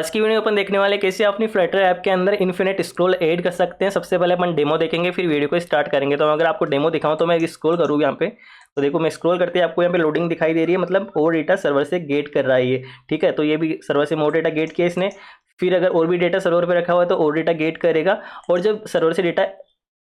आज की वीडियो अपन देखने वाले कैसे अपनी फ्लटर ऐप के अंदर इन्फिनिट स्क्रॉल ऐड कर सकते हैं। सबसे पहले अपन डेमो देखेंगे, फिर वीडियो को स्टार्ट करेंगे। तो अगर आपको डेमो दिखाऊं तो मैं स्क्रॉल करूँ यहाँ पे, तो देखो मैं स्क्रॉल करते ही आपको यहाँ पे लोडिंग दिखाई दे रही है, मतलब और डेटा सर्वर से गेट कर रहा है ये। ठीक है, तो ये भी सर्वर से मोर डेटा गेट किया इसने। फिर अगर और भी डेटा सर्वर पे रखा हुआ है तो और डेटा गेट करेगा, और जब सर्वर से डेटा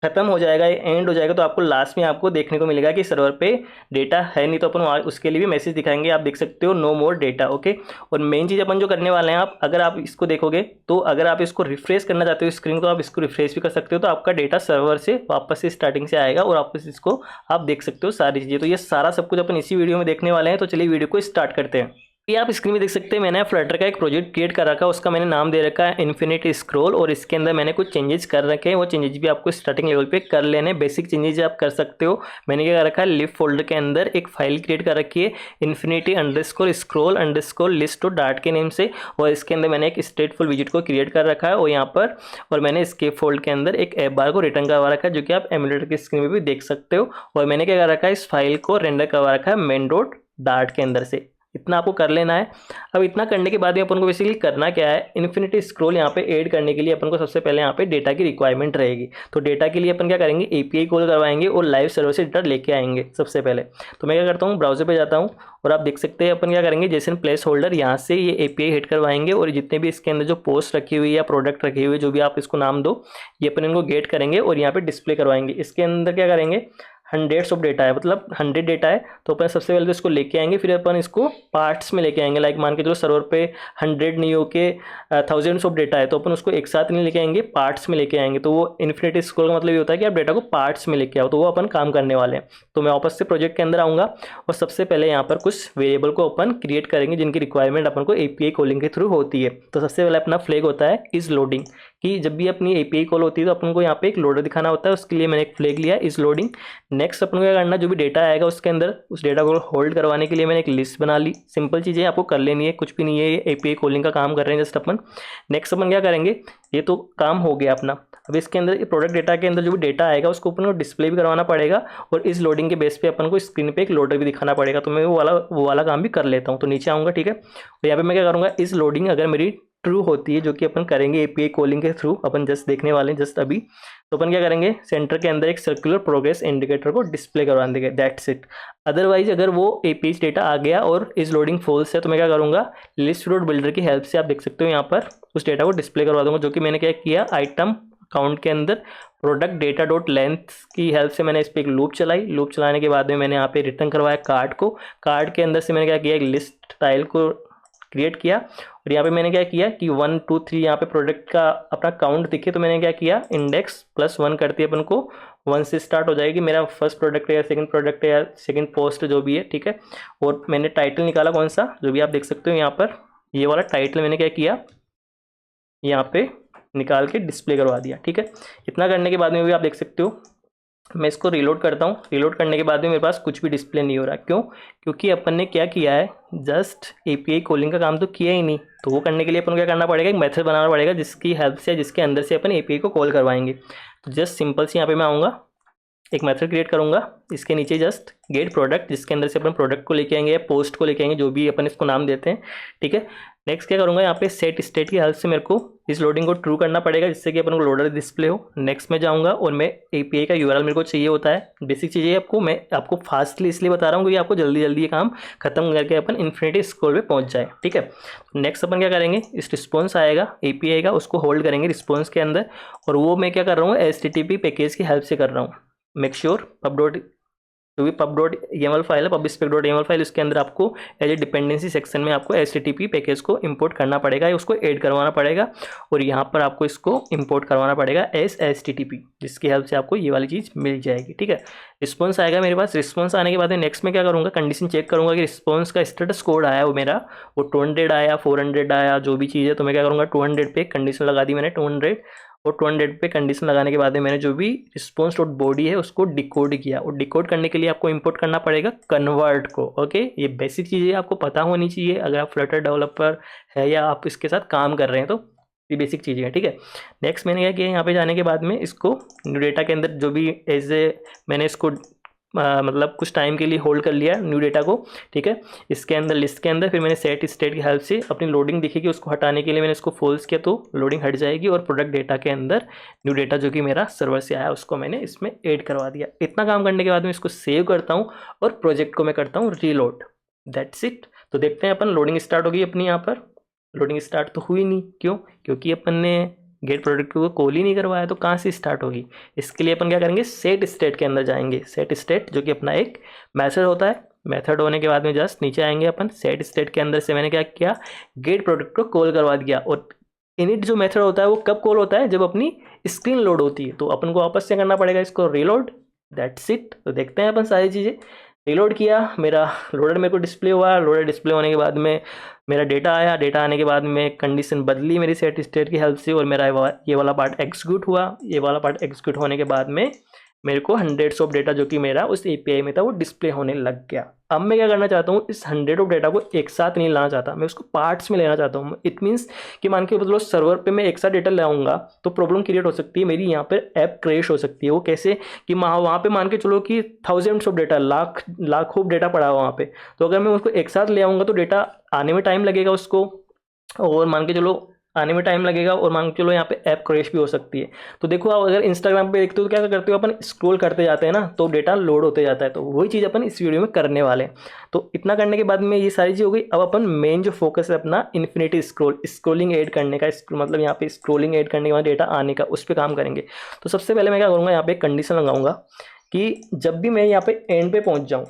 खत्म हो जाएगा, एंड हो जाएगा, तो आपको लास्ट में आपको देखने को मिलेगा कि सर्वर पे डेटा है नहीं, तो अपन उसके लिए भी मैसेज दिखाएंगे। आप देख सकते हो नो मोर डेटा। ओके, और मेन चीज़ अपन जो करने वाले हैं, आप अगर आप इसको देखोगे तो अगर आप इसको रिफ्रेश करना चाहते हो स्क्रीन, तो आप इसको रिफ्रेश भी कर सकते हो, तो आपका डेटा सर्वर से वापस से स्टार्टिंग से आएगा और वापस इसको आप देख सकते हो सारी चीज़ें। तो ये सारा सब कुछ अपन इसी वीडियो में देखने वाले हैं, तो चलिए वीडियो को स्टार्ट करते हैं। ये आप स्क्रीन में देख सकते हैं, मैंने फ्लटर का एक प्रोजेक्ट क्रिएट कर रखा है, उसका मैंने नाम दे रखा है इन्फिनिटी स्क्रॉल, और इसके अंदर मैंने कुछ चेंजेस कर रखे हैं। वो चेंजेस भी आपको स्टार्टिंग लेवल पे कर लेने, बेसिक चेंजेस आप कर सकते हो। मैंने क्या कर रखा है, लिस्ट फोल्डर के अंदर एक फाइल क्रिएट कर रखी है infinity underscore scroll underscore list dart के नेम से, और इसके अंदर मैंने एक स्टेटफुल विजिट को क्रिएट कर रखा है, और यहाँ पर और मैंने एस्केप फोल्ड के अंदर एक ऐप बार को रिटर्न करवा रखा है, जो कि आप एमुलेटर की स्क्रीन में भी देख सकते हो। और मैंने क्या कर रखा है, इस फाइल को रेंडर करवा रखा है मेन डॉट डार्ट के अंदर से। इतना आपको कर लेना है। अब इतना करने के बाद में अपन को बेसिकली करना क्या है, इन्फिनिटी स्क्रॉल यहाँ पे ऐड करने के लिए अपन को सबसे पहले यहाँ पे डेटा की रिक्वायरमेंट रहेगी। तो डेटा के लिए अपन क्या करेंगे, एपीआई कॉल करवाएंगे और लाइव सर्वर से डेटा लेके आएंगे सबसे पहले। तो मैं क्या करता हूँ, ब्राउजर पे जाता हूँ, और आप देख सकते हैं अपन क्या करेंगे, जेसन प्लेस होल्डर यहाँ से ये एपीआई हिट करवाएंगे, और जितने भी इसके अंदर जो पोस्ट रखी हुई है या प्रोडक्ट रखी हुई है, जो भी आप इसको नाम दो, ये अपन इनको गेट करेंगे और यहाँ पे डिस्प्ले करवाएंगे। इसके अंदर क्या करेंगे, हंड्रेड्स ऑफ डेटा है, मतलब 100 डेटा है, तो अपन सबसे पहले तो इसको लेके आएंगे, फिर अपन इसको पार्ट्स में लेके आएंगे। लाइक मान के चलो सर्वर पे 100 नहीं हो के थाउजेंड्स ऑफ डेटा है, तो अपन उसको एक साथ नहीं लेके आएंगे, पार्ट्स में लेके आएंगे। तो वो इन्फिनिटी स्क्रॉल का मतलब ये होता है कि आप डेटा को पार्ट्स में लेके आओ, तो वो अपन काम करने वाले हैं। तो मैं वापस से प्रोजेक्ट के अंदर आऊँगा, और सबसे पहले यहाँ पर कुछ वेरिएबल को अपन क्रिएट करेंगे, जिनकी रिक्वायरमेंट अपन को एपीआई कॉलिंग के थ्रू होती है। तो सबसे पहले अपना फ्लैग होता है इज लोडिंग, कि जब भी अपनी एपीआई कॉल होती है तो अपन को यहाँ पे एक लोडर दिखाना होता है, उसके लिए मैंने एक फ्लैग लिया इज लोडिंग। नेक्स्ट अपन को क्या करना, जो भी डेटा आएगा उसके अंदर उस डेटा को होल्ड करवाने के लिए मैंने एक लिस्ट बना ली। सिंपल चीज़ें आपको कर लेनी है, कुछ भी नहीं है, ये एपीआई कॉलिंग का काम कर रहे हैं जस्ट अपन। नेक्स्ट अपन क्या करेंगे, ये तो काम हो गया अपना। अब इसके अंदर प्रोडक्ट डेटा के अंदर जो भी डेटा आएगा उसको अपन को डिस्प्ले भी करवाना पड़ेगा, और इस लोडिंग के बेस पे अपन को स्क्रीन पे एक लोडर भी दिखाना पड़ेगा। तो मैं वो वाला काम भी कर लेता हूँ। तो नीचे आऊँगा, ठीक है, और यहाँ पे मैं क्या करूँगा, इस लोडिंग अगर मेरी ट्रू होती है, जो कि अपन करेंगे एपीआई कॉलिंग के थ्रू, अपन जस्ट देखने वाले हैं जस्ट अभी, तो अपन क्या करेंगे, सेंटर के अंदर एक सर्कुलर प्रोग्रेस इंडिकेटर को डिस्प्ले करवा देंगे, दैट्स इट। अदरवाइज अगर वो एपीआई डेटा आ गया और इस लोडिंग फॉल्स है, तो मैं क्या करूँगा, लिस्ट डॉट बिल्डर की हेल्प से आप देख सकते हो यहाँ पर उस डेटा को डिस्प्ले करवा दूंगा, जो कि मैंने क्या किया, आइटम अकाउंट के अंदर प्रोडक्ट डेटा डॉट लेंथ की हेल्प से मैंने इस पर एक लूप चलाई। लूप चलाने के बाद में मैंने यहाँ पे रिटर्न करवाया कार्ड को। कार्ड के अंदर से मैंने क्या किया, एक लिस्ट स्टाइल को क्रिएट किया, और यहाँ पे मैंने क्या किया कि 1 2 3 यहाँ पे प्रोडक्ट का अपना काउंट दिखे, तो मैंने क्या किया, इंडेक्स +1 करती है अपन को 1 से स्टार्ट हो जाएगी, मेरा फर्स्ट प्रोडक्ट है या सेकंड प्रोडक्ट है या सेकंड पोस्ट जो भी है, ठीक है। और मैंने टाइटल निकाला कौन सा, जो भी आप देख सकते हो यहाँ पर, ये वाला टाइटल मैंने क्या किया, यहाँ पे निकाल के डिस्प्ले करवा दिया, ठीक है। इतना करने के बाद में भी आप देख सकते हो, मैं इसको रीलोड करता हूँ। रीलोड करने के बाद में मेरे पास कुछ भी डिस्प्ले नहीं हो रहा। क्यों? क्योंकि अपन ने क्या किया है, जस्ट एपीआई कॉलिंग का काम तो किया ही नहीं। तो वो करने के लिए अपन को क्या करना पड़ेगा, एक मेथड बनाना पड़ेगा, जिसकी हेल्प से, जिसके अंदर से अपन एपीआई को कॉल करवाएंगे। तो जस्ट सिंपल से यहाँ पे मैं आऊँगा, एक मेथड क्रिएट करूँगा, इसके नीचे जस्ट गेट प्रोडक्ट, जिसके अंदर से अपन प्रोडक्ट को लेके आएंगे या पोस्ट को लेके आएंगे, जो भी अपन इसको नाम देते हैं, ठीक है। नेक्स्ट क्या करूँगा, यहाँ पे सेट स्टेट की हेल्प से मेरे को इस लोडिंग को ट्रू करना पड़ेगा, जिससे कि अपन को लोडर डिस्प्ले हो। नेक्स्ट में जाऊँगा, और मैं एपीआई का यूआरएल मेरे को चाहिए होता है, बेसिक चीज़ें आपको मैं आपको फास्टली इसलिए बता रहा हूँ क्योंकि आपको जल्दी जल्दी ये काम खत्म करके अपन इन्फिनिटी स्क्रॉल पे पहुँच जाए, ठीक है। नेक्स्ट अपन क्या करेंगे, इस रिस्पॉन्स आएगा एपीआई का, उसको होल्ड करेंगे रिस्पॉन्स के अंदर, और वो मैं क्या कर रहा हूँ, HTTP पैकेज की हेल्प से कर रहा हूँ। मेक श्योर पब डॉट, जो भी पब डॉट YAML फाइल है, pub spec dot YAML file, उसके अंदर आपको एज ए डिपेंडेंसी सेक्शन में आपको HTTP पैकेज को इंपोर्ट करना पड़ेगा, या उसको ऐड करवाना पड़ेगा, और यहाँ पर आपको इसको इंपोर्ट करवाना पड़ेगा एज HTTP, जिसकी हेल्प से आपको ये वाली चीज़ मिल जाएगी, ठीक है। रिस्पॉन्स आएगा मेरे पास। रिस्पॉन्स आने के बाद नेक्स्ट में क्या करूँगा, कंडीशन चेक करूँगा कि रिस्पॉन्स का स्टेटस कोड आया वो मेरा, वो 200 आया, 400 आया, जो भी चीज़ है। तो मैं क्या करूँगा, 200 पे कंडीशन लगा दी मैंने, 200, और 200 पे कंडीशन लगाने के बाद में मैंने जो भी रिस्पॉन्स डॉट बॉडी है उसको डिकोड किया, और डिकोड करने के लिए आपको इंपोर्ट करना पड़ेगा कन्वर्ट को। ओके, ये बेसिक चीज़ें आपको पता होनी चाहिए अगर आप फ्लटर डेवलपर है या आप इसके साथ काम कर रहे हैं, तो ये बेसिक चीज़ें हैं, ठीक है। नेक्स्ट मैंने क्या किया, यहाँ पे जाने के बाद में इसको न्यू डेटा के अंदर जो भी एज ए मैंने इसको मतलब कुछ टाइम के लिए होल्ड कर लिया न्यू डेटा को, ठीक है। इसके अंदर लिस्ट के अंदर फिर मैंने सेट स्टेट की हेल्प से अपनी लोडिंग दिखेगी, उसको हटाने के लिए मैंने इसको फॉल्स किया तो लोडिंग हट जाएगी, और प्रोडक्ट डेटा के अंदर न्यू डेटा जो कि मेरा सर्वर से आया उसको मैंने इसमें ऐड करवा दिया। इतना काम करने के बाद मैं इसको सेव करता हूँ और प्रोजेक्ट को मैं करता हूँ रीलोड। That's it. तो देखते हैं अपन, लोडिंग स्टार्ट होगी अपनी। यहाँ पर लोडिंग स्टार्ट तो हुई नहीं, क्यों? क्योंकि अपन ने गेट प्रोडक्ट को कॉल ही नहीं करवाया, तो कहाँ से स्टार्ट होगी? इसके लिए अपन क्या करेंगे, सेट स्टेट के अंदर जाएंगे। सेट स्टेट जो कि अपना एक मेथड होता है। मेथड होने के बाद में जस्ट नीचे आएंगे अपन। सेट स्टेट के अंदर से मैंने क्या किया, गेट प्रोडक्ट को कॉल करवा दिया। और इनिट जो मेथड होता है वो कब कॉल होता है, जब अपनी स्क्रीन लोड होती है। तो अपन को वापस से करना पड़ेगा इसको रीलोड। That's it. तो देखते हैं अपन सारी चीज़ें। रीलोड किया, मेरा लोडेड मेरे को डिस्प्ले हुआ। लोडेड डिस्प्ले होने के बाद में मेरा डेटा आया। डेटा आने के बाद में कंडीशन बदली मेरी सेट स्टेट की हेल्प से, और मेरा ये वाला पार्ट एग्जीक्यूट हुआ। ये वाला पार्ट एग्जीक्यूट होने के बाद में मेरे को हंड्रेड्स ऑफ डेटा जो कि मेरा उस एपीआई में था वो डिस्प्ले होने लग गया। अब मैं क्या करना चाहता हूँ, इस 100 ऑफ डेटा को एक साथ नहीं लाना चाहता, मैं उसको पार्ट्स में लेना चाहता हूँ। इट मीन्स कि मान के मतलब सर्वर पे मैं एक साथ डेटा लाऊंगा तो प्रॉब्लम क्रिएट हो सकती है, मेरी यहाँ पर ऐप क्रैश हो सकती है। वो कैसे कि वहाँ पे मान के चलो कि थाउजेंड्स ऑफ डेटा, लाखों डेटा पड़ा हुआ वहाँ पे। तो अगर मैं उसको एक साथ ले आऊँगा तो डेटा आने में टाइम लगेगा उसको, और मान के चलो आने में टाइम लगेगा, और मान के चलो यहाँ पे ऐप क्रैश भी हो सकती है। तो देखो आप अगर इंस्टाग्राम पे देखते हो तो क्या करते हो, अपन स्क्रॉल करते जाते हैं ना, तो डेटा लोड होते जाता है। तो वही चीज़ अपन इस वीडियो में करने वाले हैं। तो इतना करने के बाद में ये सारी चीज़ हो गई। अब अपन मेन जो फोकस है अपना इन्फिनिटी स्क्रोलिंग ऐड करने का, मतलब यहाँ पे स्क्रोलिंग ऐड करने के बाद डेटा आने का, उस पर काम करेंगे। तो सबसे पहले मैं क्या करूँगा, यहाँ पे एक कंडीशन लगाऊंगा कि जब भी मैं यहाँ पे एंड पे पहुँच जाऊँ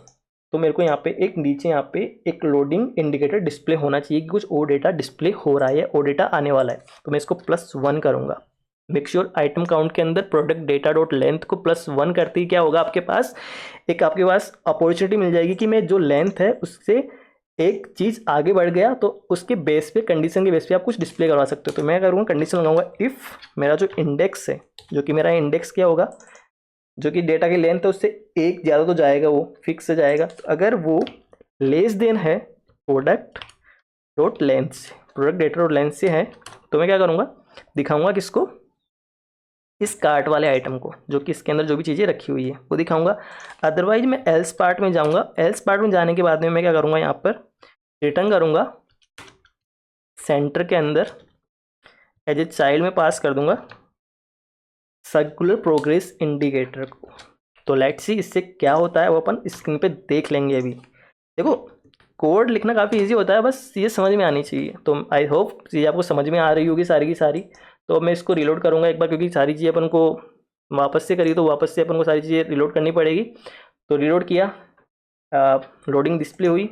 तो मेरे को यहाँ पे एक नीचे यहाँ पे एक लोडिंग इंडिकेटर डिस्प्ले होना चाहिए कि कुछ और डेटा डिस्प्ले हो रहा है, और डेटा आने वाला है। तो मैं इसको +1 करूँगा। मेक श्योर आइटम काउंट के अंदर प्रोडक्ट डेटा डॉट लेंथ को +1 करते ही क्या होगा, आपके पास अपॉर्चुनिटी मिल जाएगी कि मैं जो लेंथ है उससे एक चीज़ आगे बढ़ गया, तो उसके बेस पे, कंडीशन के बेस पे आप कुछ डिस्प्ले करवा सकते हो। तो मैं करूँगा कंडीशन लगाऊंगा, इफ़ मेरा जो इंडेक्स है, जो कि मेरा इंडेक्स क्या होगा, जो कि डेटा की लेंथ है उससे एक ज़्यादा तो जाएगा, वो फिक्स से जाएगा। तो अगर वो लेस देन है प्रोडक्ट डॉट लेंथ से, प्रोडक्ट डेटा डॉट लेंथ से है, तो मैं क्या करूँगा, दिखाऊंगा किसको, इस कार्ट वाले आइटम को, जो कि इसके अंदर जो भी चीज़ें रखी हुई है वो दिखाऊंगा। अदरवाइज मैं एल्स पार्ट में जाऊँगा। एल्स पार्ट में जाने के बाद में मैं क्या करूँगा, यहाँ पर रिटर्न करूँगा, सेंटर के अंदर एज ए चाइल्ड में पास कर दूंगा सर्कुलर प्रोग्रेस इंडिकेटर को। तो लेट्स सी इससे क्या होता है वो अपन स्क्रीन पे देख लेंगे। अभी देखो, कोड लिखना काफ़ी इजी होता है, बस ये समझ में आनी चाहिए। तो आई होप ये आपको समझ में आ रही होगी सारी की सारी। तो अब मैं इसको रिलोड करूँगा एक बार, क्योंकि सारी चीज़ें अपन को वापस से करी तो वापस से अपन को सारी चीज़ें रिलोड करनी पड़ेगी। तो रिलोड किया, लोडिंग डिस्प्ले हुई,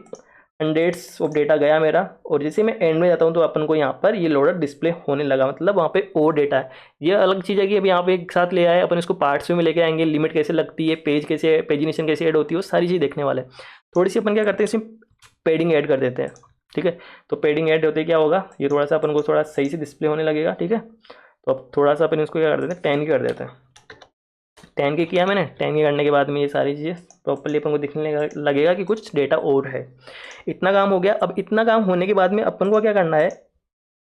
हंड्रेड्स ऑफ डेटा गया मेरा, और जैसे मैं एंड में जाता हूँ तो अपन को यहाँ पर ये लोडर डिस्प्ले होने लगा, मतलब वहाँ पे और डेटा है। ये अलग चीज़ है कि अब यहाँ पे एक साथ ले आए अपन, इसको पार्ट्स में लेके आएंगे, लिमिट कैसे लगती है, पेजिनेशन कैसे ऐड होती है, वो सारी चीज़ देखने वाले। थोड़ी सी अपन क्या करते हैं, इसमें पेडिंग ऐड कर देते हैं, ठीक है। तो पेडिंग ऐड होते क्या होगा, ये थोड़ा सा अपन को थोड़ा सही से डिस्प्ले होने लगेगा, ठीक है। तो अब थोड़ा सा अपन इसको क्या कर देते हैं, 10 की कर देते हैं। 10 की किया मैंने। 10 की करने के बाद में ये सारी चीज़ें प्रॉपर्ली अपन को दिखने लगेगा कि कुछ डेटा और है। इतना काम हो गया। अब इतना काम होने के बाद में अपन को क्या करना है,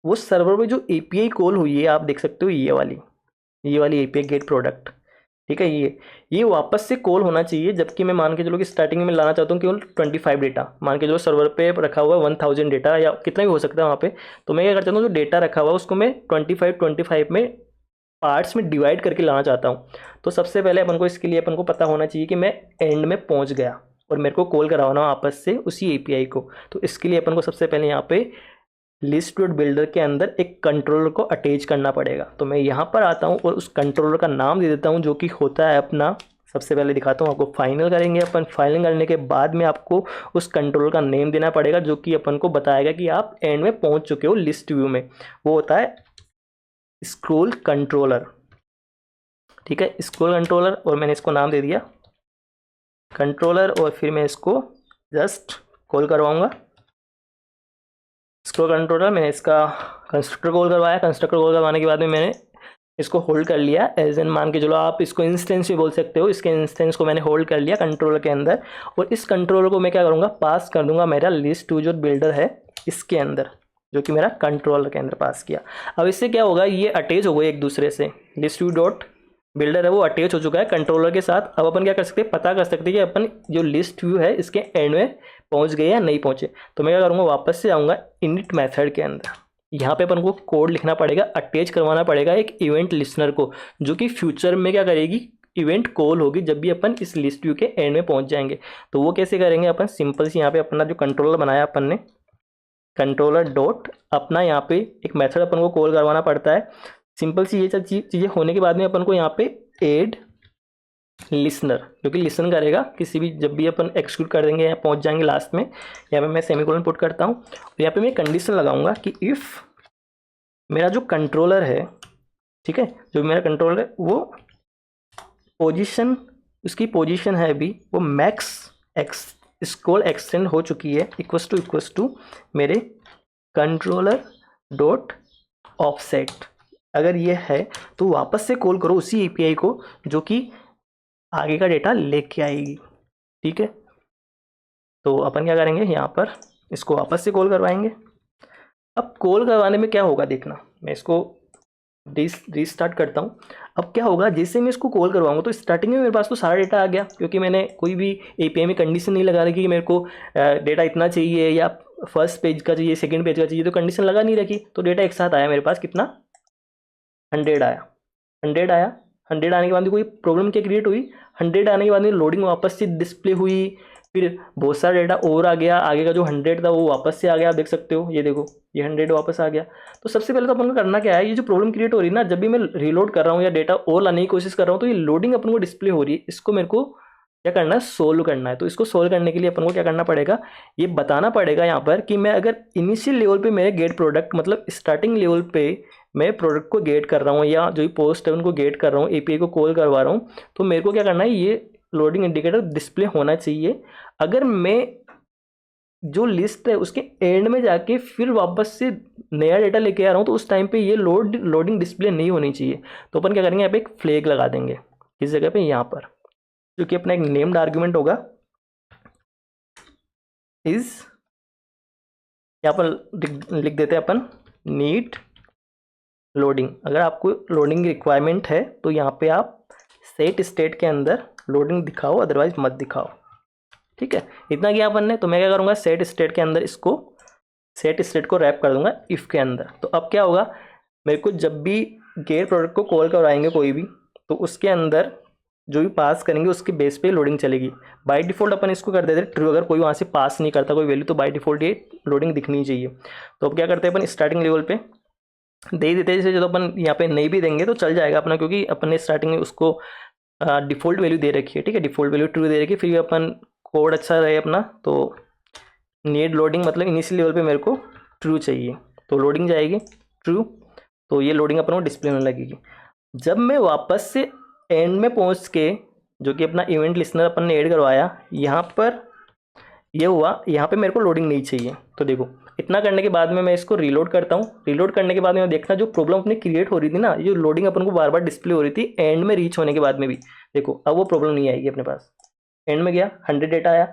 वो सर्वर पे जो एपीआई कॉल हुई है, आप देख सकते हो ये वाली एपीआई गेट प्रोडक्ट, ठीक है। ये वापस से कॉल होना चाहिए, जबकि मैं मान के चलो कि स्टार्टिंग में लाना चाहता हूँ केवल 25 डेटा। मान के चलो सर्वर पे रखा हुआ है 1000 डेटा या कितना भी हो सकता है वहाँ पे। तो मैं क्या करता हूँ, जो डेटा रखा हुआ है उसको मैं 25 में पार्ट्स में डिवाइड करके लाना चाहता हूँ। तो सबसे पहले अपन को इसके लिए अपन को पता होना चाहिए कि मैं एंड में पहुँच गया और मेरे को कॉल करवाना वापस से उसी एपीआई को। तो इसके लिए अपन को सबसे पहले यहाँ पे लिस्ट डॉट बिल्डर के अंदर एक कंट्रोलर को अटैच करना पड़ेगा। तो मैं यहाँ पर आता हूँ और उस कंट्रोलर का नाम दे देता हूँ, जो कि होता है अपना, सबसे पहले दिखाता हूँ आपको, फाइनल करेंगे अपन। फाइनल करने के बाद में आपको उस कंट्रोलर का नेम देना पड़ेगा, जो कि अपन को बताएगा कि आप एंड में पहुँच चुके हो लिस्ट व्यू में। वो होता है स्क्रोल कंट्रोलर, ठीक है, स्क्रोल कंट्रोलर। और मैंने इसको नाम दे दिया कंट्रोलर, और फिर मैं इसको जस्ट कॉल करवाऊँगा स्क्रोल कंट्रोलर। मैंने इसका कंस्ट्रक्टर कॉल करवाया। कंस्ट्रक्टर कॉल करवाने के बाद में मैंने इसको होल्ड कर लिया, एज एन मान के चलो आप इसको इंस्टेंस भी बोल सकते हो। इसके इंस्टेंस को मैंने होल्ड कर लिया कंट्रोलर के अंदर, और इस कंट्रोलर को मैं क्या करूँगा, पास कर दूंगा मेरा लिस्ट जो बिल्डर है इसके अंदर, जो कि मेरा कंट्रोलर के अंदर पास किया। अब इससे क्या होगा, ये अटैच हो गए एक दूसरे से, लिस्ट व्यू डॉट बिल्डर है वो अटैच हो चुका है कंट्रोलर के साथ। अब अपन क्या कर सकते हैं, पता कर सकते हैं कि अपन जो लिस्ट व्यू है इसके एंड में पहुंच गए या नहीं पहुंचे। तो मैं क्या करूँगा, वापस से आऊँगा इनिट मेथड के अंदर। यहाँ पे अपन को कोड लिखना पड़ेगा, अटैच करवाना पड़ेगा एक इवेंट लिसनर को, जो कि फ्यूचर में क्या करेगी, इवेंट कॉल होगी जब भी अपन इस लिस्ट व्यू के एंड में पहुंच जाएंगे। तो वो कैसे करेंगे, अपन सिंपल से यहाँ पे अपना जो कंट्रोलर बनाया अपन ने, कंट्रोलर डॉट अपना यहाँ पे एक मेथड अपन को कॉल करवाना पड़ता है। सिंपल सी ये सब चीज़ें होने के बाद में अपन को यहाँ पे एड लिसनर, जो कि लिसन करेगा किसी भी, जब भी अपन एक्सिक्यूट कर देंगे या पहुंच जाएंगे लास्ट में। यहाँ पे मैं सेमीकोलन पुट करता हूँ और यहाँ पे मैं कंडीशन लगाऊंगा कि इफ़ मेरा जो कंट्रोलर है, ठीक है, जो मेरा कंट्रोलर है वो पोजीशन, उसकी पोजीशन है अभी वो मैक्स एक्स स्क्रॉल एक्सटेंड हो चुकी है, इक्वस टू मेरे कंट्रोलर डॉट ऑफसेट। अगर ये है तो वापस से कॉल करो उसी एपीआई को जो कि आगे का डेटा लेके आएगी। ठीक है, तो अपन क्या करेंगे, यहाँ पर इसको वापस से कॉल करवाएंगे। अब कॉल करवाने में क्या होगा देखना, मैं इसको रीस्टार्ट करता हूँ। अब क्या होगा, जैसे मैं इसको कॉल करवाऊंगा तो स्टार्टिंग में मेरे पास तो सारा डेटा आ गया, क्योंकि मैंने कोई भी एपीआई में कंडीशन नहीं लगा रखी कि मेरे को डेटा इतना चाहिए या फर्स्ट पेज का चाहिए, सेकंड पेज का चाहिए, तो कंडीशन लगा नहीं रखी। तो डेटा एक साथ आया मेरे पास, कितना 100 आया। 100 आया, 100 आने के बाद कोई प्रॉब्लम क्या क्रिएट हुई, 100 आने के बाद में लोडिंग वापस से डिस्प्ले हुई, फिर बहुत सारा डेटा और आ गया, आगे का जो 100 था वो वापस से आ गया। आप देख सकते हो, ये देखो ये 100 वापस आ गया। तो सबसे पहले तो अपन को करना क्या है, ये जो प्रॉब्लम क्रिएट हो रही है ना, जब भी मैं रीलोड कर रहा हूँ या डेटा और लाने की कोशिश कर रहा हूँ, तो ये लोडिंग अपन को डिस्प्ले हो रही है, इसको मेरे को क्या करना है, सोल्व करना है। तो इसको सोल्व करने के लिए अपन को क्या करना पड़ेगा, ये बताना पड़ेगा यहाँ पर कि मैं अगर इनिशियल लेवल पे मेरे गेट प्रोडक्ट, मतलब स्टार्टिंग लेवल पे मैं प्रोडक्ट को गेट कर रहा हूँ या जो भी पोस्ट है उनको गेट कर रहा हूँ, एपीआई को कॉल करवा रहा हूँ, तो मेरे को क्या करना है, ये लोडिंग इंडिकेटर डिस्प्ले होना चाहिए। अगर मैं जो लिस्ट है उसके एंड में जाके फिर वापस से नया डेटा लेके आ रहा हूँ, तो उस टाइम पे ये लोडिंग डिस्प्ले नहीं होनी चाहिए। तो अपन क्या करेंगे, यहाँ पे एक फ्लैग लगा देंगे किस जगह पे, यहाँ पर, जो कि अपना एक नेम्ड आर्ग्यूमेंट होगा, इज, यहाँ पर लिख देते हैं अपन नीड लोडिंग। अगर आपको लोडिंग की रिक्वायरमेंट है तो यहाँ पे आप सेट स्टेट के अंदर लोडिंग दिखाओ, अदरवाइज मत दिखाओ। ठीक है, इतना किया अपन ने। तो मैं क्या करूँगा, सेट स्टेट के अंदर इसको, सेट स्टेट को रैप कर दूंगा इफ़ के अंदर। तो अब क्या होगा, मेरे को जब भी गेट प्रोडक्ट को कॉल करवाएंगे कोई भी, तो उसके अंदर जो भी पास करेंगे उसके बेस पे लोडिंग चलेगी। बाय डिफ़ॉल्ट अपन इसको कर देते हैं ट्रू। अगर कोई वहाँ से पास नहीं करता कोई वैल्यू, तो बाय डिफ़ॉल्ट ये लोडिंग दिखनी चाहिए। तो अब क्या करते हैं, अपन स्टार्टिंग लेवल पे दे देते हैं, जैसे जो अपन यहाँ पे नहीं भी देंगे तो चल जाएगा अपना, क्योंकि अपन ने स्टार्टिंग में उसको डिफ़ॉल्ट वैल्यू दे रखी है। ठीक है, डिफ़ॉल्ट वैल्यू ट्रू दे रखी है। फिर अपन कोड अच्छा रहे अपना, तो नीड लोडिंग मतलब इनिशियल लेवल पे मेरे को ट्रू चाहिए, तो लोडिंग जाएगी ट्रू, तो ये लोडिंग अपन को डिस्प्ले होने लगेगी। जब मैं वापस से एंड में पहुंच के, जो कि अपना इवेंट लिसनर अपन ने ऐड करवाया, यहाँ पर ये हुआ, यहाँ पे मेरे को लोडिंग नहीं चाहिए। तो देखो इतना करने के बाद में मैं इसको रीलोड करता हूँ। रीलोड करने के बाद में देखना जो प्रॉब्लम अपनी क्रिएट हो रही थी ना, ये लोडिंग अपन को बार बार डिस्प्ले हो रही थी एंड में रीच होने के बाद में भी, देखो अब वो प्रॉब्लम नहीं आएगी अपने पास। एंड में गया, 100 डेटा आया,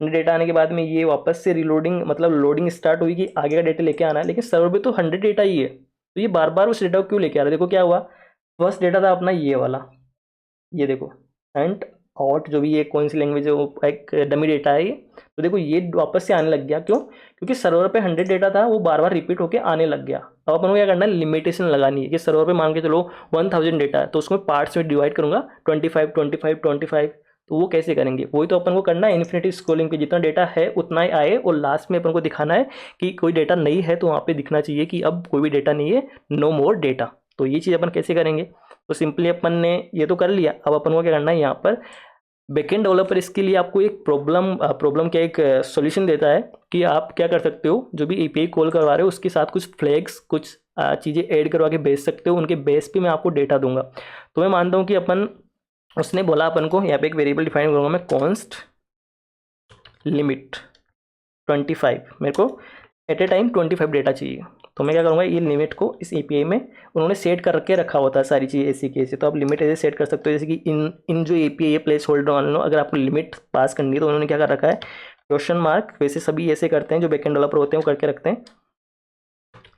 100 डेटा आने के बाद में ये वापस से रीलोडिंग, मतलब लोडिंग स्टार्ट हुई कि आगे का डेटा लेके आना है, लेकिन सर्वर पे तो 100 डेटा ही है, तो ये बार बार उस डेटा को क्यों लेके आ रहा है। देखो क्या हुआ, फर्स्ट डेटा था अपना ये वाला, ये देखो एंड आउट, जो भी ये कौन सी लैंग्वेज है, वो एक डमी डेटा है ये। तो देखो ये वापस से आने लग गया, क्यों, क्योंकि सर्वर पे 100 डेटा था, वो बार बार रिपीट होकर आने लग गया। अब अपन को क्या करना है, लिमिटेशन लगानी है कि सर्वर पे मान के चलो 1000 डेटा है, तो उसको पार्ट्स में डिवाइड करूंगा 25 25 25। तो वो कैसे करेंगे, वही तो अपन को करना है इन्फिनिटी स्क्रॉलिंग पे, जितना डेटा है उतना ही आए, और लास्ट में अपन को दिखाना है कि कोई डेटा नहीं है, तो वहाँ पे दिखना चाहिए कि अब कोई भी डेटा नहीं है, नो मोर डेटा। तो ये चीज़ अपन कैसे करेंगे, तो सिंपली अपन ने ये तो कर लिया। अब अपन को क्या करना है, यहाँ पर बैकएंड डेवलपर इसके लिए आपको एक प्रॉब्लम क्या एक सॉल्यूशन देता है कि आप क्या कर सकते हो, जो भी एपीआई कॉल करवा रहे हो उसके साथ कुछ फ्लैग्स, कुछ चीज़ें ऐड करवा के भेज सकते हो, उनके बेस पे मैं आपको डेटा दूंगा। तो मैं मानता हूँ कि अपन, उसने बोला अपन को यहाँ पे एक वेरिएबल डिफाइन करूँगा मैं, कॉन्स्ट लिमिट 25, मेरे को एट ए टाइम 25 डेटा चाहिए। तो मैं क्या करूँगा, ये लिमिट को इस एपीआई में उन्होंने सेट करके रखा होता है सारी चीज़ें ऐसी की ऐसी, तो आप लिमिट ऐसे सेट कर सकते हो, जैसे कि इन जो एपीआई प्लेस होल्डर मान लो, अगर आपको लिमिट पास करनी है तो उन्होंने क्या कर रखा है, क्वेश्चन मार्क, वैसे सभी ऐसे करते हैं जो बैकएंड डेवलपर होते हैं वो करके रखते हैं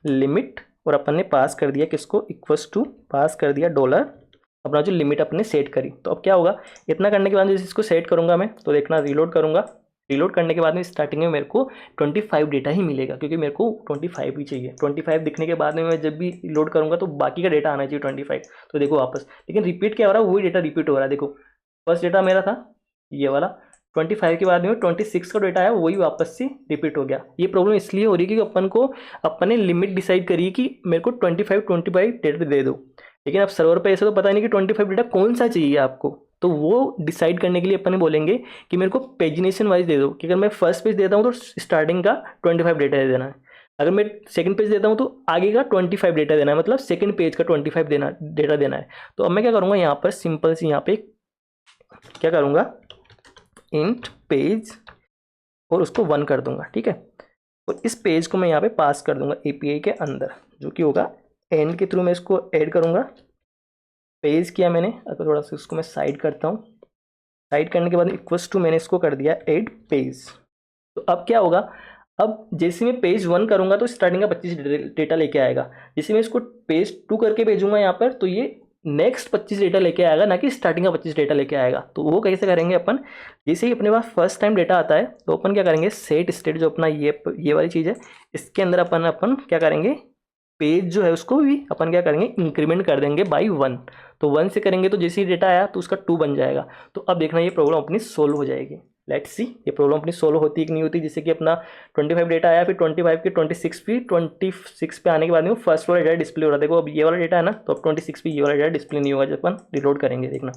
लिमिट, और अपन ने पास कर दिया किसको, इक्वल्स टू पास कर दिया अपना जो लिमिट अपने सेट करी। तो अब क्या होगा, इतना करने के बाद जैसे इसको सेट करूँगा मैं, तो देखना रीलोड करूँगा। रीलोड करने के बाद में स्टार्टिंग में मेरे को 25 डेटा ही मिलेगा, क्योंकि मेरे को 25 ही चाहिए। 25 दिखने के बाद में मैं जब भी लोड करूँगा तो बाकी का डेटा आना चाहिए 25। तो देखो वापस, लेकिन रिपीट क्या हो रहा है, वही डेटा रिपीट हो रहा है। देखो फर्स्ट डेटा मेरा था ये वाला, 25 के बाद में 26 का डेटा है वही वापस से रिपीट हो गया। ये प्रॉब्लम इसलिए हो रही है क्योंकि अपन को अपने लिमिट डिसाइड करी कि मेरे को 25 डेटा दे दो, लेकिन अब सर्वर पे ऐसा तो पता नहीं कि 25 डेटा कौन सा चाहिए आपको। तो वो डिसाइड करने के लिए अपन बोलेंगे कि मेरे को पेजिनेशन वाइज दे दो, कि अगर मैं फर्स्ट पेज देता हूँ तो स्टार्टिंग का 25 डेटा दे देना है, अगर मैं सेकंड पेज देता हूँ तो आगे का 25 डेटा देना है, मतलब सेकंड पेज का 25 डेटा देना है। तो अब मैं क्या करूँगा, यहाँ पर सिंपल सी यहाँ पे क्या करूँगा, इंट पेज और उसको 1 कर दूंगा, ठीक है। और इस पेज को मैं यहाँ पे पास कर दूंगा एपीआई के अंदर, जो कि होगा एंड के थ्रू मैं इसको ऐड करूँगा। पेज किया मैंने, अगर थोड़ा सा इसको मैं साइड करता हूँ, साइड करने के बाद इक्वल्स टू मैंने इसको कर दिया ऐड पेज। तो अब क्या होगा, अब जैसे मैं पेज 1 करूँगा तो स्टार्टिंग का 25 डेटा लेके आएगा। जैसे मैं इसको पेज 2 करके भेजूंगा यहाँ पर, तो ये नेक्स्ट 25 डेटा लेके आएगा, ना कि स्टार्टिंग का 25 डेटा लेके आएगा। तो वो कैसे करेंगे अपन, जैसे ही अपने पास फर्स्ट टाइम डेटा आता है तो अपन क्या करेंगे, सेट स्टेट जो अपना ये वाली चीज़ है, इसके अंदर अपन क्या करेंगे, पेज जो है उसको भी अपन क्या करेंगे, इंक्रीमेंट कर देंगे बाई 1। तो 1 से करेंगे तो जैसे ही डेटा आया तो उसका 2 बन जाएगा। तो अब देखना ये प्रॉब्लम अपनी सोल्व हो जाएगी। लेट्स सी ये प्रॉब्लम अपनी सोल्व होती है कि नहीं होती। जैसे कि अपना 25 डेटा आया, फिर 25 के 26 भी 26 पे आने के बाद में फर्स्ट वाला डेटा डिस्प्ले हो रहा है। देखो अब ये वाला डेटा है ना, तो अब 26 पे ये वाला डेटा डिस्प्ले नहीं होगा जब अपन रिलोड करेंगे। देखना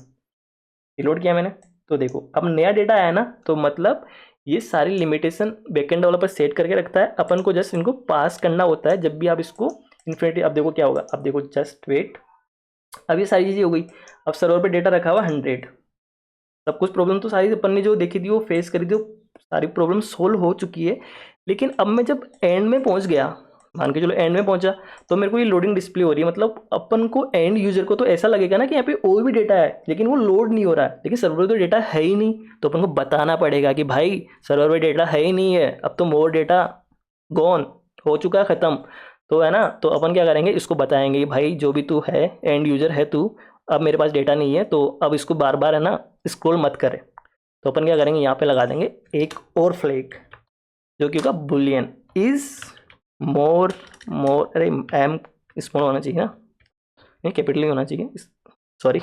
रिलोड किया मैंने, तो देखो अब नया डेटा आया ना, तो मतलब ये सारी लिमिटेशन बैकएंड डेवलपर सेट करके रखता है, अपन को जस्ट इनको पास करना होता है जब भी आप इसको इन्फिनिटी। अब देखो क्या होगा, अब देखो जस्ट वेट, अब ये सारी चीज़ें हो गई। अब सर्वर पे डेटा रखा हुआ 100, सब कुछ प्रॉब्लम तो सारी अपन ने जो देखी थी वो फेस करी थी, वो सारी प्रॉब्लम सोल्व हो चुकी है। लेकिन अब मैं जब एंड में पहुंच गया, मान के चलो एंड में पहुंचा, तो मेरे को ये लोडिंग डिस्प्ले हो रही है। मतलब अपन को एंड यूजर को तो ऐसा लगेगा ना कि यहाँ पे और भी डेटा है, लेकिन वो लोड नहीं हो रहा है, लेकिन सर्वर पे तो डेटा है ही नहीं। तो अपन को बताना पड़ेगा कि भाई सर्वर पे डेटा है ही नहीं है, अब तो मोर डेटा गॉन हो चुका है, ख़त्म। तो है ना, तो अपन क्या करेंगे, इसको बताएंगे कि भाई जो भी तू है एंड यूजर है तू, अब मेरे पास डेटा नहीं है, तो अब इसको बार बार है ना स्क्रॉल मत करे। तो अपन क्या करेंगे, यहाँ पे लगा देंगे एक और फ्लैग, जो कि होगा बुलियन इज मोर अरे एम स्मॉल होना चाहिए ना, नहीं कैपिटल ही होना चाहिए, सॉरी,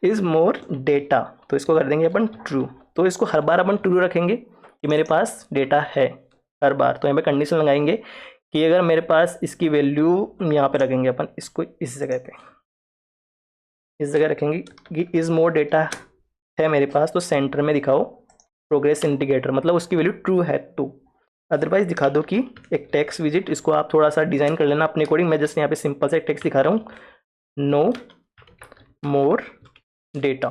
इज मोर डेटा। तो इसको कर देंगे अपन ट्रू। तो इसको हर बार अपन ट्रू रखेंगे कि मेरे पास डेटा है हर बार। तो यहाँ पे कंडीशन लगाएंगे कि अगर मेरे पास इसकी वैल्यू, यहाँ पे रखेंगे अपन इसको इस जगह पे, इस जगह रखेंगे कि इज मोर डेटा है मेरे पास, तो सेंटर में दिखाओ प्रोग्रेस इंडिकेटर, मतलब उसकी वैल्यू ट्रू है तो। अदरवाइज दिखा दो कि एक टेक्स्ट विजिट, इसको आप थोड़ा सा डिज़ाइन कर लेना अपने अकॉर्डिंग। मैं जस्ट यहाँ पे सिंपल सा एक टेक्स्ट दिखा रहा हूँ, नो मोर डेटा,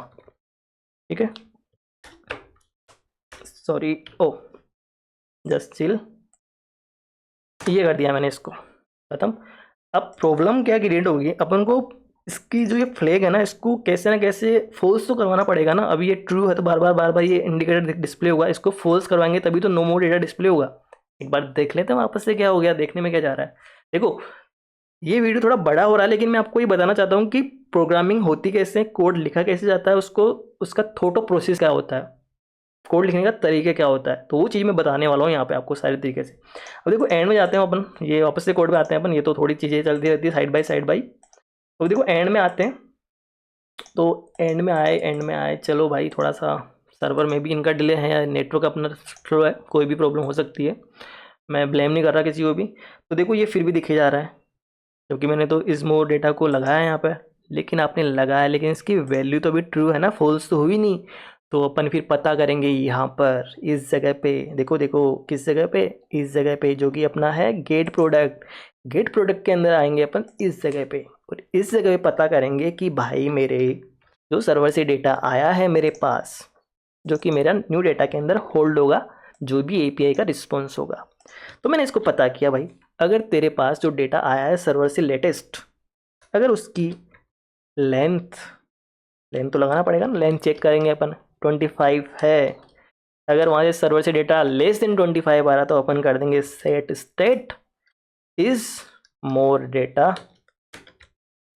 ठीक है, सॉरी ओ जस्ट चिल, ये कर दिया मैंने, इसको खत्म। अब प्रॉब्लम क्या क्रिएट होगी, अपन को इसकी जो ये फ्लैग है ना, इसको कैसे ना कैसे फॉल्स तो करवाना पड़ेगा ना। अभी ये ट्रू है तो बार बार ये इंडिकेटर डिस्प्ले होगा, इसको फॉल्स करवाएंगे तभी तो नो मोर डेटा डिस्प्ले होगा। एक बार देख लेते हैं वापस से क्या हो गया, देखने में क्या जा रहा है। देखो ये वीडियो थोड़ा बड़ा हो रहा है, लेकिन मैं आपको ये बताना चाहता हूँ कि प्रोग्रामिंग होती कैसे, कोड लिखा कैसे जाता है, उसको उसका थॉट प्रोसेस क्या होता है, कोड लिखने का तरीका क्या होता है, तो वो चीज़ मैं बताने वाला हूँ यहाँ पे आपको सारे तरीके से। अब देखो एंड में जाते हैं अपन, ये वापस से कोड पे आते हैं अपन, ये तो थोड़ी चीज़ें चलती रहती है साइड बाई। तो देखो एंड में आते हैं, तो एंड में आए चलो भाई, थोड़ा सा सर्वर में भी इनका डिले है या नेटवर्क अपना स्लो है, कोई भी प्रॉब्लम हो सकती है, मैं ब्लेम नहीं कर रहा किसी को भी। तो देखो ये फिर भी दिखे जा रहा है, क्योंकि मैंने तो इस मोर डेटा को लगाया यहाँ पर, लेकिन आपने लगाया लेकिन इसकी वैल्यू तो अभी ट्रू है ना, फॉल्स तो हुई नहीं। तो अपन फिर पता करेंगे यहाँ पर इस जगह पे, देखो किस जगह पे, इस जगह पे, जो कि अपना है गेट प्रोडक्ट के अंदर आएंगे अपन इस जगह पे, और इस जगह पे पता करेंगे कि भाई मेरे जो सर्वर से डेटा आया है मेरे पास, जो कि मेरा न्यू डेटा के अंदर होल्ड होगा, जो भी एपीआई का रिस्पॉन्स होगा। तो मैंने इसको पता किया भाई, अगर तेरे पास जो डेटा आया है सर्वर से लेटेस्ट, अगर उसकी लेंथ तो लगाना पड़ेगा ना, लेंथ चेक करेंगे अपन, 25 है। अगर वहाँ से सर्वर से डेटा लेस देन 25 आ रहा तो अपन कर देंगे set state is more data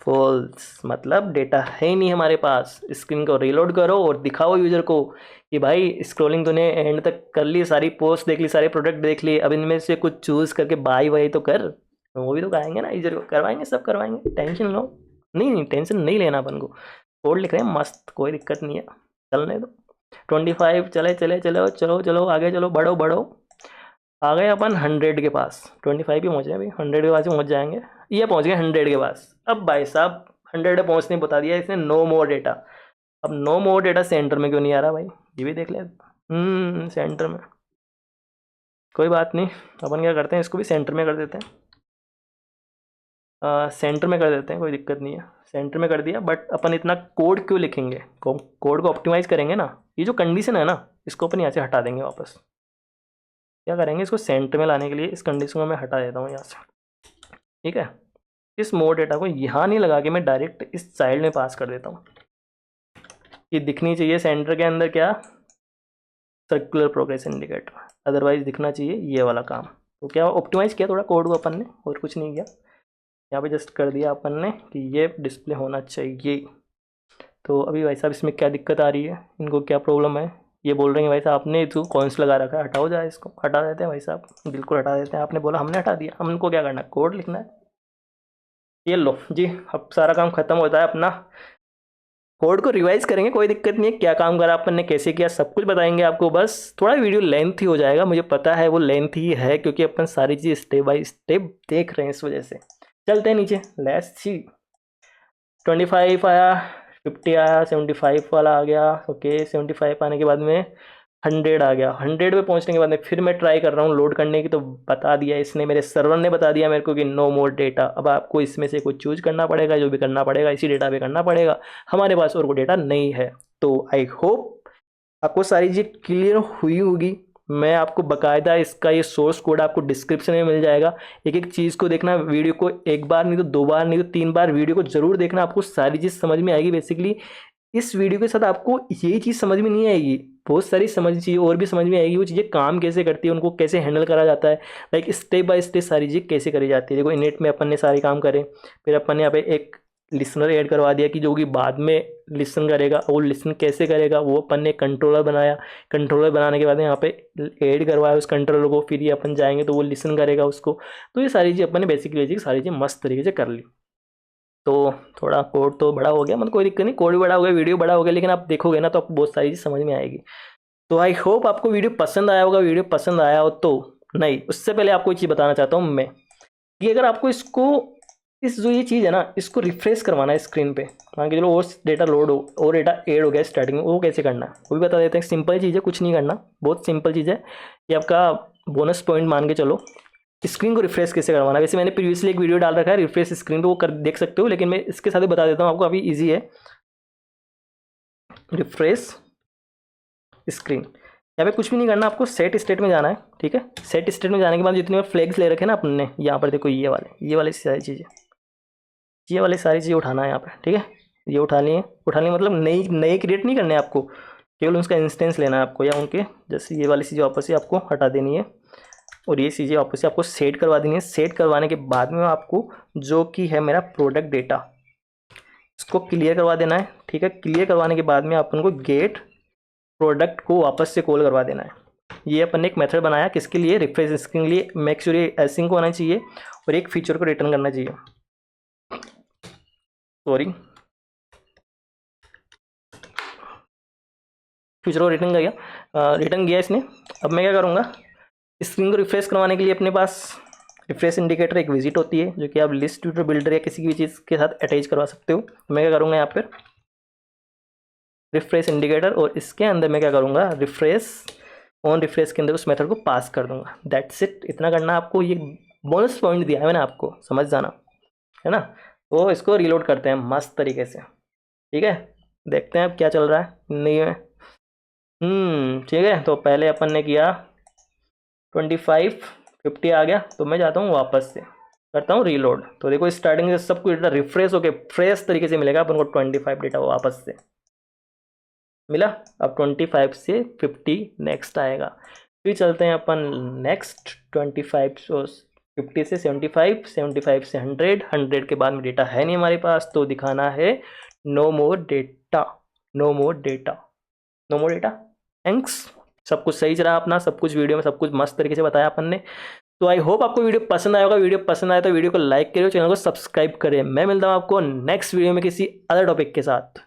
false, मतलब डेटा है ही नहीं हमारे पास। स्क्रीन को रीलोड करो और दिखाओ यूज़र को कि भाई स्क्रॉलिंग तूने एंड तक कर ली, सारी पोस्ट देख ली, सारे प्रोडक्ट देख लिए, अब इनमें से कुछ चूज़ करके बाई वाई तो कर। तो वो भी तो कहेंगे ना यूज़र को, करवाएंगे, सब करवाएंगे, टेंशन लो। नहीं नहीं, टेंशन नहीं लेना अपन को। कोड लिख रहे हैं मस्त, कोई दिक्कत नहीं है, चलने दो। 25 चले चले चलो चलो चलो आगे चलो, बढ़ो बढ़ो। आ गए अपन 100 के पास, 25 भी पहुँचे अभी, 100 के पास ही पहुँच जाएंगे। ये पहुँच गए 100 के पास। अब भाई साहब 100 पे पहुँचने बता दिया इसने, नो मोर डेटा। अब नो मोर डेटा सेंटर में क्यों नहीं आ रहा भाई, ये भी देख ले। सेंटर में कोई बात नहीं, अपन क्या करते हैं, इसको भी सेंटर में कर देते हैं। सेंटर में कर देते हैं, कोई दिक्कत नहीं है, सेंटर में कर दिया। बट अपन इतना कोड क्यों लिखेंगे, कोड को ऑप्टिमाइज़ करेंगे ना। ये जो कंडीशन है ना, इसको अपन यहाँ से हटा देंगे वापस। क्या करेंगे, इसको सेंटर में लाने के लिए इस कंडीशन को मैं हटा देता हूँ यहाँ से, ठीक है। इस मोर डेटा को यहाँ नहीं लगा के मैं डायरेक्ट इस चाइल्ड में पास कर देता हूँ। ये दिखनी चाहिए सेंटर के अंदर क्या, सर्कुलर प्रोग्रेस इंडिकेटर, अदरवाइज दिखना चाहिए ये वाला काम। तो क्या ऑप्टिमाइज़ किया थोड़ा कोड को अपन ने, और कुछ नहीं किया। यहाँ पे जस्ट कर दिया अपन ने कि ये डिस्प्ले होना चाहिए। तो अभी भाई साहब इसमें क्या दिक्कत आ रही है, इनको क्या प्रॉब्लम है, ये बोल रहे हैं भाई साहब आपने तो कौन सा लगा रखा है, हटाओ जाए इसको, हटा देते हैं भाई साहब, बिल्कुल हटा देते हैं। आपने बोला, हमने हटा दिया, हमको क्या करना है, कोड लिखना है। ये लो जी, अब सारा काम खत्म होता है अपना। कोड को रिवाइज करेंगे, कोई दिक्कत नहीं है, क्या काम करा अपन ने, कैसे किया, सब कुछ बताएंगे आपको। बस थोड़ा वीडियो लेंथ ही हो जाएगा, मुझे पता है वो लेंथ ही है, क्योंकि अपन सारी चीज़ स्टेप बाय स्टेप देख रहे हैं, इस वजह से। चलते हैं नीचे, लेट्स सी। 25 आया, 50 आया, 75 वाला आ गया, ओके। 75 आने के बाद में 100 आ गया। 100 पे पहुंचने के बाद में फिर मैं ट्राई कर रहा हूँ लोड करने की, तो बता दिया इसने, मेरे सर्वर ने बता दिया मेरे को कि नो मोर डेटा। अब आपको इसमें से कुछ चूज करना पड़ेगा, जो भी करना पड़ेगा इसी डेटा पे करना पड़ेगा, हमारे पास और कोई डेटा नहीं है। तो आई होप आपको सारी चीज़ क्लियर हुई होगी। मैं आपको बकायदा इसका ये सोर्स कोड आपको डिस्क्रिप्शन में मिल जाएगा। एक एक चीज़ को देखना, वीडियो को एक बार नहीं तो 2 बार नहीं तो 3 बार वीडियो को ज़रूर देखना, आपको सारी चीज़ समझ में आएगी। बेसिकली इस वीडियो के साथ आपको यही चीज़ समझ में नहीं आएगी, बहुत सारी समझ चाहिए और भी समझ में आएगी, वो चीज़ें काम कैसे करती है, उनको कैसे हैंडल करा जाता है, लाइक स्टेप बाय स्टेप सारी चीज़ें कैसे करी जाती है। देखो इनेट में अपन ने सारे काम करे, फिर अपन ने यहाँ पे एक लिसनर ऐड करवा दिया कि जो कि बाद में लिसन करेगा, वो लिसन कैसे करेगा, वो अपन ने कंट्रोलर बनाया। कंट्रोलर बनाने के बाद यहाँ पे ऐड करवाया उस कंट्रोलर को, फिर ये अपन जाएंगे तो वो लिसन करेगा उसको। तो ये सारी चीज़ अपन ने बेसिकली सारी चीज़ मस्त तरीके से कर ली। तो थोड़ा कोड तो बड़ा हो गया, मतलब कोई दिक्कत नहीं, कोड भी बड़ा हो गया, वीडियो बड़ा हो गया, लेकिन आप देखोगे ना तो आपको बहुत सारी चीज़ समझ में आएगी। तो आई होप आपको वीडियो पसंद आया होगा। वीडियो पसंद आया हो तो, नहीं उससे पहले आपको एक चीज़ बताना चाहता हूँ मैं, कि अगर आपको इसको इस जो ये चीज़ है ना, इसको रिफ्रेश करवाना है स्क्रीन पे, मान के चलो और डेटा लोड हो और डेटा ऐड हो गया स्टार्टिंग में, वो कैसे करना है वो भी बता देते हैं। सिंपल चीज़ है, कुछ नहीं करना, बहुत सिंपल चीज़ है। ये आपका बोनस पॉइंट मान के चलो। स्क्रीन को रिफ्रेश कैसे करवाना, वैसे मैंने प्रीवियसली एक वीडियो डाल रखा है रिफ्रेश स्क्रीन, तो वो कर देख सकते हो, लेकिन मैं इसके साथ ही बता देता हूँ आपको, अभी ईजी है। रिफ्रेश स्क्रीन, यहाँ पे कुछ भी नहीं करना, आपको सेट स्टेट में जाना है, ठीक है। सेट स्टेट में जाने के बाद जितने फ्लैग्स ले रखे हैं ना अपन ने, यहाँ पर देखो ये वाले सारी चीज़ें, ये वाली सारी चीज़ें उठाना है यहाँ पे, ठीक है। ये उठा लिए मतलब नई क्रिएट नहीं करने आपको, केवल उसका इंस्टेंस लेना है आपको, या उनके जैसे ये वाली चीज़ें वापस से आपको हटा देनी है, और ये चीज़ें वापस से आपको सेट करवा देनी है। सेट करवाने के बाद में आपको जो कि है मेरा प्रोडक्ट डेटा, इसको क्लियर करवा देना है, ठीक है। क्लियर करवाने के बाद में अपन को गेट प्रोडक्ट को वापस से कॉल करवा देना है। ये अपन ने एक मेथड बनाया किसके लिए, रिफ्रेश स्क्रीन के लिए। मेक श्योर ये एसिंक को होना चाहिए और एक फीचर को रिटर्न करना चाहिए, सॉरी फीचर को रिटर्न गया, रिटर्न किया इसने। अब मैं क्या करूँगा, स्क्रीन को रिफ्रेश करवाने के लिए अपने पास रिफ्रेश इंडिकेटर एक विजिट होती है, जो कि आप लिस्ट ट्यूटर बिल्डर या किसी भी चीज़ के साथ अटैच करवा सकते हो। तो मैं क्या करूँगा यहाँ पर रिफ्रेश इंडिकेटर, और इसके अंदर मैं क्या करूँगा रिफ्रेश के अंदर उस मेथड को पास कर दूंगा। दैट्स इट, इतना करना आपको। ये बोनस पॉइंट दिया है मैंने आपको, समझ जाना है ना। तो इसको रीलोड करते हैं मस्त तरीके से, ठीक है। देखते हैं अब क्या चल रहा है नहीं है। ठीक है। तो पहले अपन ने किया 25, 50 आ गया, तो मैं जाता हूँ वापस से करता हूँ रीलोड। तो देखो स्टार्टिंग से सब कुछ डेटा रिफ्रेश होकर फ्रेश तरीके से मिलेगा अपन को। 25 डेटा वापस से मिला। अब 25 से 50 नेक्स्ट आएगा, फिर चलते हैं अपन नेक्स्ट 25 50 से 75, 75 से 100, 100 के बाद में डेटा है नहीं हमारे पास, तो दिखाना है no more data, no more data, no more data. Thanks. सब कुछ सही चला अपना, सब कुछ वीडियो में सब कुछ मस्त तरीके से बताया अपन ने। तो आई होप आपको वीडियो पसंद आया होगा। वीडियो पसंद आया तो वीडियो को लाइक करिए, चैनल को सब्सक्राइब करें। मैं मिलता हूँ आपको नेक्स्ट वीडियो में किसी अदर टॉपिक के साथ।